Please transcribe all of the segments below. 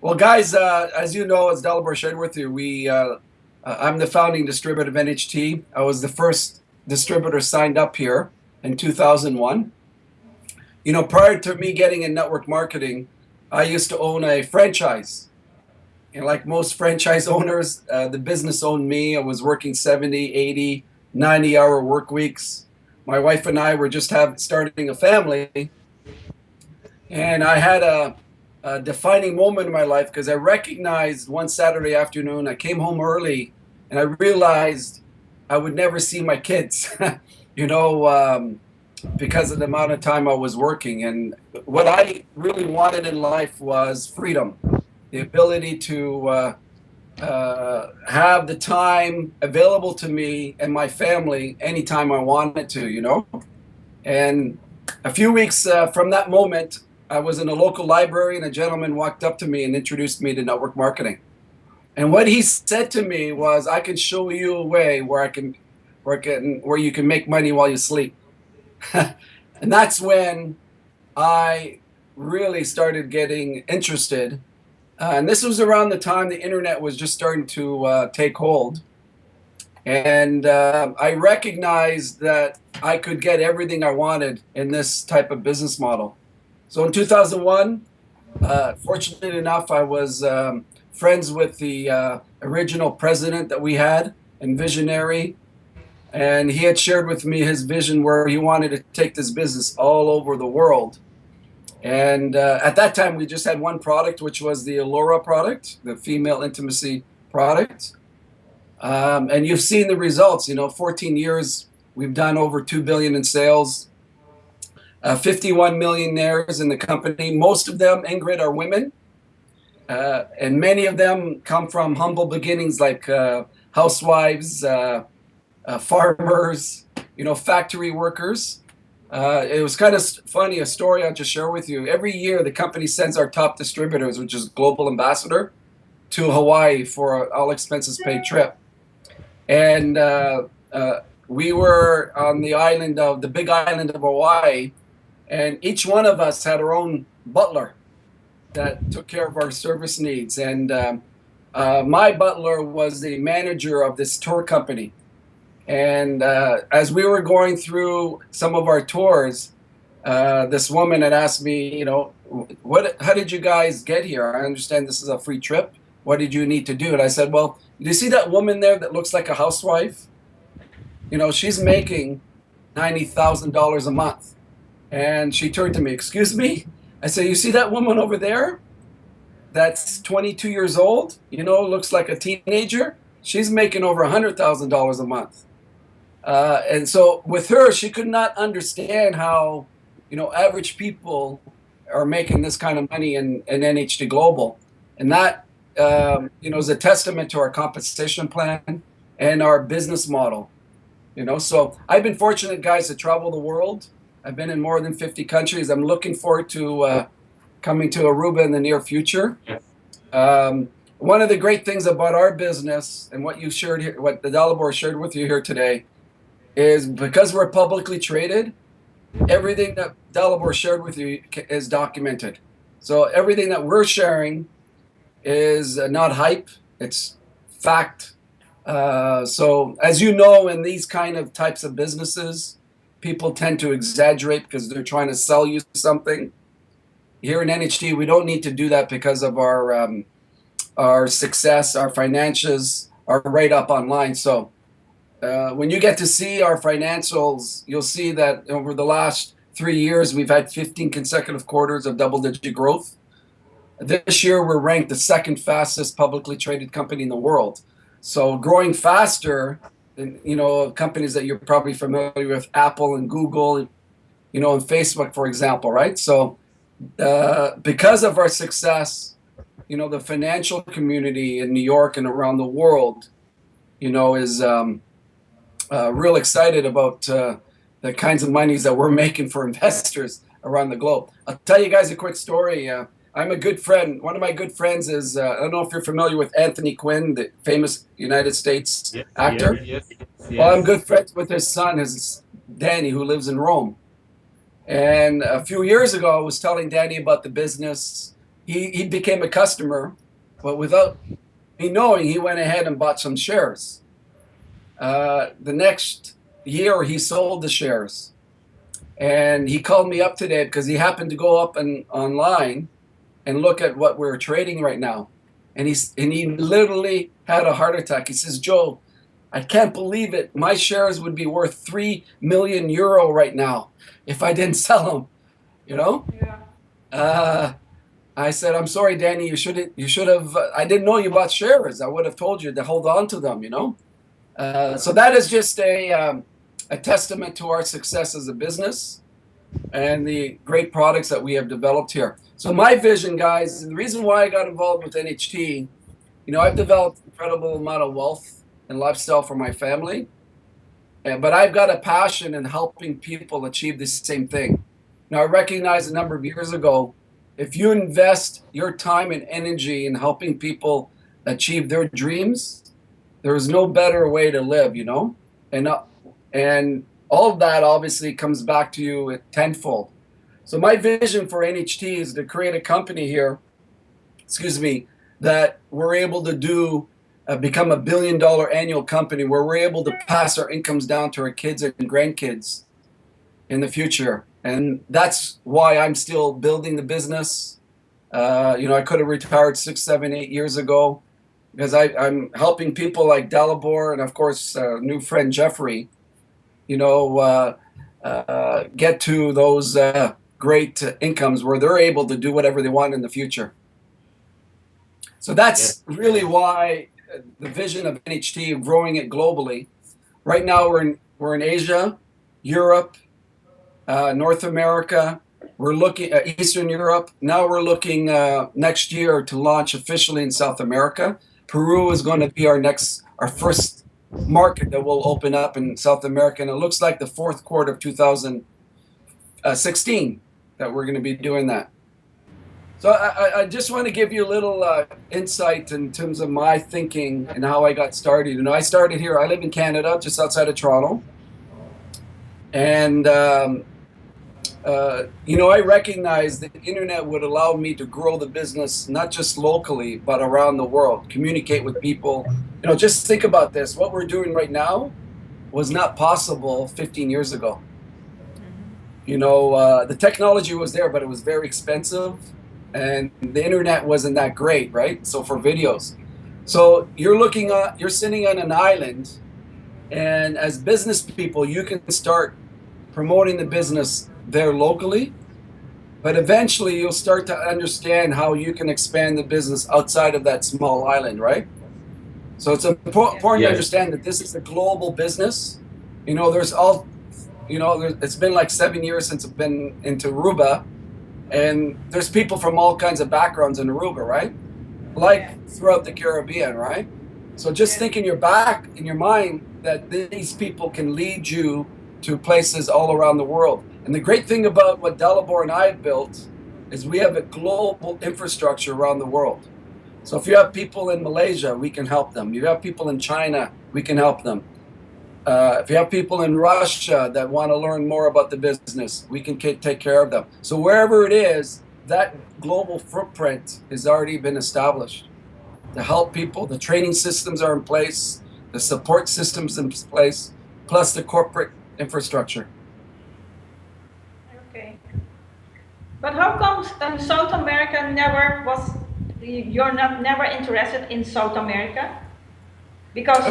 Well, guys, as you know, as Delabor shared with you, I'm the founding distributor of NHT. I was the first distributor signed up here in 2001. Prior to me getting in network marketing, I used to own a franchise. And like most franchise owners, the business owned me. I was working 70, 80, 90-hour work weeks. My wife and I were just starting a family. And I had a defining moment in my life because I recognized one Saturday afternoon, I came home early and I realized I would never see my kids, you know, um, because of the amount of time I was working. And what I really wanted in life was freedom, the ability to have the time available to me and my family anytime I wanted to. And a few weeks from that moment, I was in a local library and a gentleman walked up to me and introduced me to network marketing. And what he said to me was, "I can show you a way where you can make money while you sleep." And that's when I really started getting interested. And this was around the time the internet was just starting to take hold. And I recognized that I could get everything I wanted in this type of business model. So in 2001, fortunate enough, I was friends with the original president that we had and visionary. And he had shared with me his vision where he wanted to take this business all over the world. And at that time, we just had one product, which was the Allura product, the female intimacy product. And you've seen the results. 14 years, we've done over 2 billion in sales, 51 millionaires in the company. Most of them, Ingrid, are women. And many of them come from humble beginnings like housewives, farmers, factory workers. It was kind of funny, a story I'll just share with you. Every year, the company sends our top distributors, which is global ambassador, to Hawaii for an all expenses paid trip. And we were on the big island of Hawaii, and each one of us had our own butler that took care of our service needs. And my butler was the manager of this tour company. And as we were going through some of our tours, this woman had asked me, how did you guys get here? I understand this is a free trip. What did you need to do? And I said, well, do you see that woman there that looks like a housewife? She's making $90,000 a month. And she turned to me, excuse me? I said, you see that woman over there? That's 22 years old, looks like a teenager. She's making over $100,000 a month. And so with her, she could not understand how, average people are making this kind of money in NHT Global. And that, is a testament to our compensation plan and our business model. So I've been fortunate, guys, to travel the world. I've been in more than 50 countries. I'm looking forward to coming to Aruba in the near future. One of the great things about our business and what you shared here, what the Delabor shared with you here today, is because we're publicly traded, everything that Delabor shared with you is documented. So everything that we're sharing is not hype, it's fact. So as you know, in these kind of types of businesses, people tend to exaggerate because they're trying to sell you something. Here in NHT, we don't need to do that because of our success, our financials are right up online. So when you get to see our financials, you'll see that over the last 3 years, we've had 15 consecutive quarters of double-digit growth. This year, we're ranked the second fastest publicly traded company in the world. So growing faster than, companies that you're probably familiar with, Apple and Google, and Facebook, for example, right? So because of our success, the financial community in New York and around the world, is real excited about the kinds of monies that we're making for investors around the globe. I'll tell you guys a quick story. I'm a good friend. One of my good friends is, I don't know if you're familiar with Anthony Quinn, the famous United States actor. Yes, Well, I'm yes. good friends with his son, his Danny, who lives in Rome. And a few years ago, I was telling Danny about the business. he became a customer, but without me knowing, he went ahead and bought some shares. The next year, he sold the shares, and he called me up today because he happened to go up and online and look at what we're trading right now, and he literally had a heart attack. He says, "Joe, I can't believe it. My shares would be worth 3 million euro right now if I didn't sell them." You know. Yeah. Uh, I said, "I'm sorry, Danny. You should have. I didn't know you bought shares. I would have told you to hold on to them. You know." So that is just a testament to our success as a business and the great products that we have developed here. So my vision, guys, and the reason why I got involved with NHT, I've developed an incredible amount of wealth and lifestyle for my family, but I've got a passion in helping people achieve the same thing. Now, I recognized a number of years ago, if you invest your time and energy in helping people achieve their dreams, there is no better way to live. And all of that obviously comes back to you at tenfold. So my vision for NHT is to create a company here, excuse me, that we're able to become $1 billion annual company where we're able to pass our incomes down to our kids and grandkids in the future. And that's why I'm still building the business. I could have retired 6, 7, 8 years ago because I'm helping people like Dalibor and, of course, new friend Jeffrey, get to those great incomes where they're able to do whatever they want in the future. So that's really why the vision of NHT of growing it globally. Right now we're in Asia, Europe, North America. We're looking at Eastern Europe. Now we're looking next year to launch officially in South America. Peru is going to be our first market that will open up in South America, and it looks like the fourth quarter of 2016 that we're going to be doing that. So I just want to give you a little insight in terms of my thinking and how I got started. I started here. I live in Canada, just outside of Toronto, and I recognize the internet would allow me to grow the business not just locally but around the world, communicate with people. Just think about this. What we're doing right now was not possible 15 years ago. The technology was there, but it was very expensive, and the internet wasn't that great, right? So for videos, so you're sitting on an island, and as business people, you can start promoting the business there locally, but eventually you'll start to understand how you can expand the business outside of that small island, right? So it's important to understand that this is a global business. It's been like 7 years since I've been into Aruba, and there's people from all kinds of backgrounds in Aruba, right? Like throughout the Caribbean, right? So just think in your mind that these people can lead you to places all around the world. And the great thing about what Dalibor and I have built is we have a global infrastructure around the world. So if you have people in Malaysia, we can help them. If you have people in China, we can help them. If you have people in Russia that want to learn more about the business, we can take care of them. So wherever it is, that global footprint has already been established to help people. The training systems are in place, the support systems in place, plus the corporate infrastructure. Okay. But how come South America you're never interested in South America? Because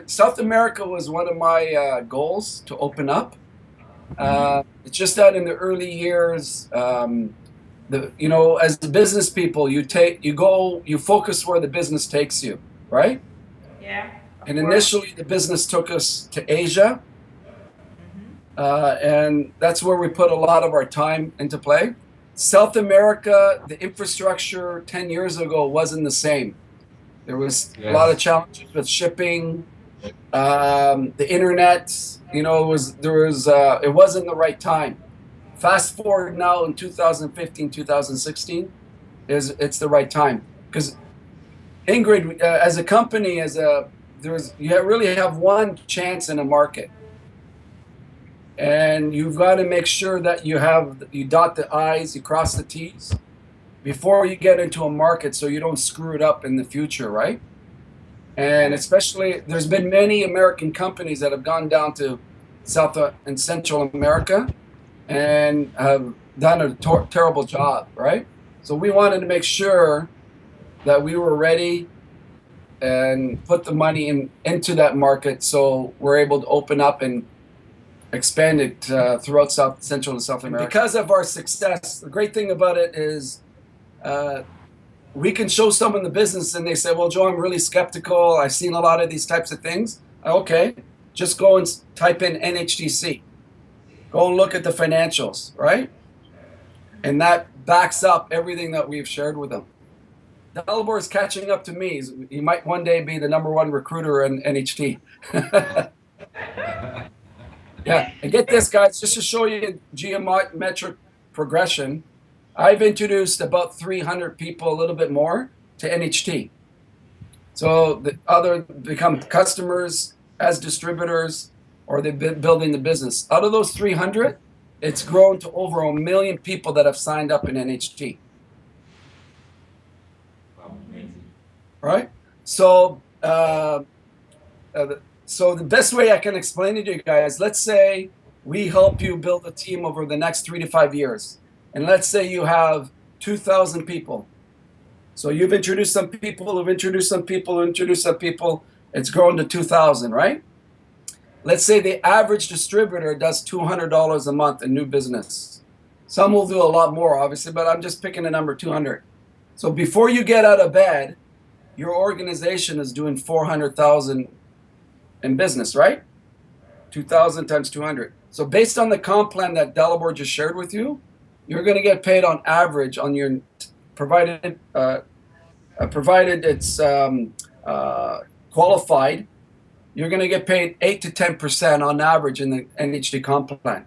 South America was one of my goals to open up. It's just that in the early years, as business people, you focus where the business takes you, right? Yeah. And initially, the business took us to Asia, and that's where we put a lot of our time into play. South America, the infrastructure 10 years ago wasn't the same. There was a lot of challenges with shipping, the internet. It wasn't the right time. Fast forward now in 2015, 2016, it's the right time, because Ingrid, as a company, you really have one chance in a market, and you've got to make sure that you dot the I's, you cross the T's. before you get into a market so you don't screw it up in the future, right? And especially, there's been many American companies that have gone down to South and Central America and have done a terrible job, right? So we wanted to make sure that we were ready and put the money into that market so we're able to open up and expand it throughout Central and South America. Because of our success, the great thing about it is we can show someone the business and they say, well, Joe, I'm really skeptical. I've seen a lot of these types of things. Okay, just go and type in NHTC. Go and look at the financials, right? And that backs up everything that we've shared with them. Dalibor is catching up to me. He might one day be the #1 recruiter in NHT. Yeah, and get this, guys, just to show you geometric progression, I've introduced about 300 people, a little bit more, to NHT. So the other become customers as distributors, or they've been building the business. Out of those 300, it's grown to over 1 million people that have signed up in NHT. Right? So, so the best way I can explain it to you guys, let's say we help you build a team over the next 3 to 5 years. And let's say you have 2,000 people. So you've introduced some people, who've introduced some people, who've introduced some people. It's grown to 2,000, right? Let's say the average distributor does $200 a month in new business. Some will do a lot more, obviously, but I'm just picking a number, 200. So before you get out of bed, your organization is doing 400,000 in business, right? 2,000 times 200. So based on the comp plan that Dalibor just shared with you, you're going to get paid on average on your provided it's qualified. You're going to get paid 8 to 10% on average in the NHT comp plan.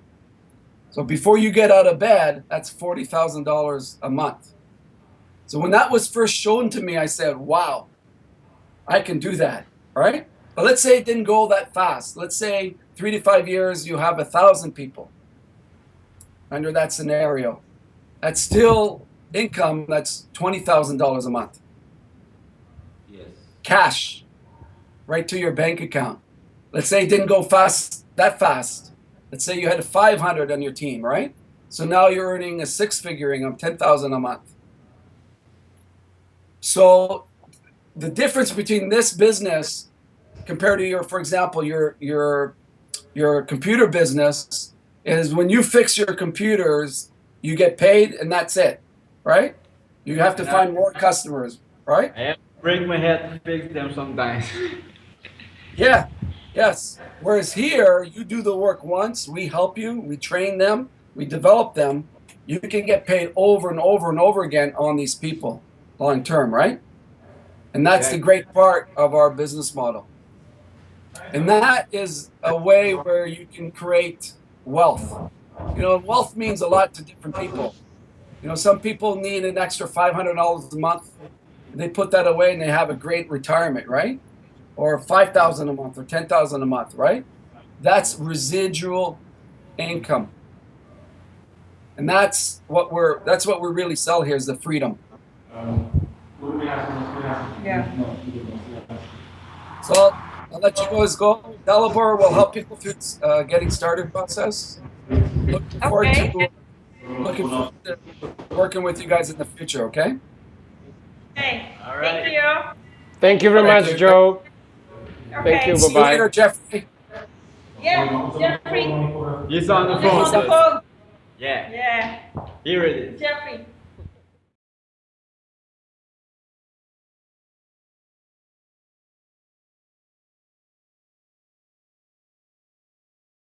So before you get out of bed, that's $40,000 a month. So when that was first shown to me, I said, wow, I can do that, right? But let's say it didn't go that fast. Let's say 3 to 5 years, you have 1,000 people under that scenario. That's still income, that's $20,000 a month. Yes. Cash, right to your bank account. Let's say it didn't go that fast. Let's say you had 500 on your team, right? So now you're earning a 6-figure income, $10,000 a month. So the difference between this business compared to your, for example, your computer business is when you fix your computers, you get paid and that's it, right? You have to find more customers, right? I have to break my head to fix them sometimes. Yeah, yes. Whereas here, you do the work once, we help you, we train them, we develop them. You can get paid over and over and over again on these people long term, right? And that's the great part of our business model. And that is a way where you can create wealth. You know, wealth means a lot to different people. You know, some people need an extra $500 a month. They put that away and they have a great retirement, right? Or $5,000 a month or $10,000 a month, right? That's residual income. And that's what we really sell here, is the freedom. Yeah. So I'll let you guys go. Dalibor will help people through getting started process. Looking forward to working with you guys in the future, okay? Okay. All right. Thank you. Thank you very much, Joe. Thank Okay. you. See you Bye-bye. later, Jeffrey. Yeah, Jeffrey. He's on the He's on phone. the phone. Yeah. Yeah. Here it is. Jeffrey.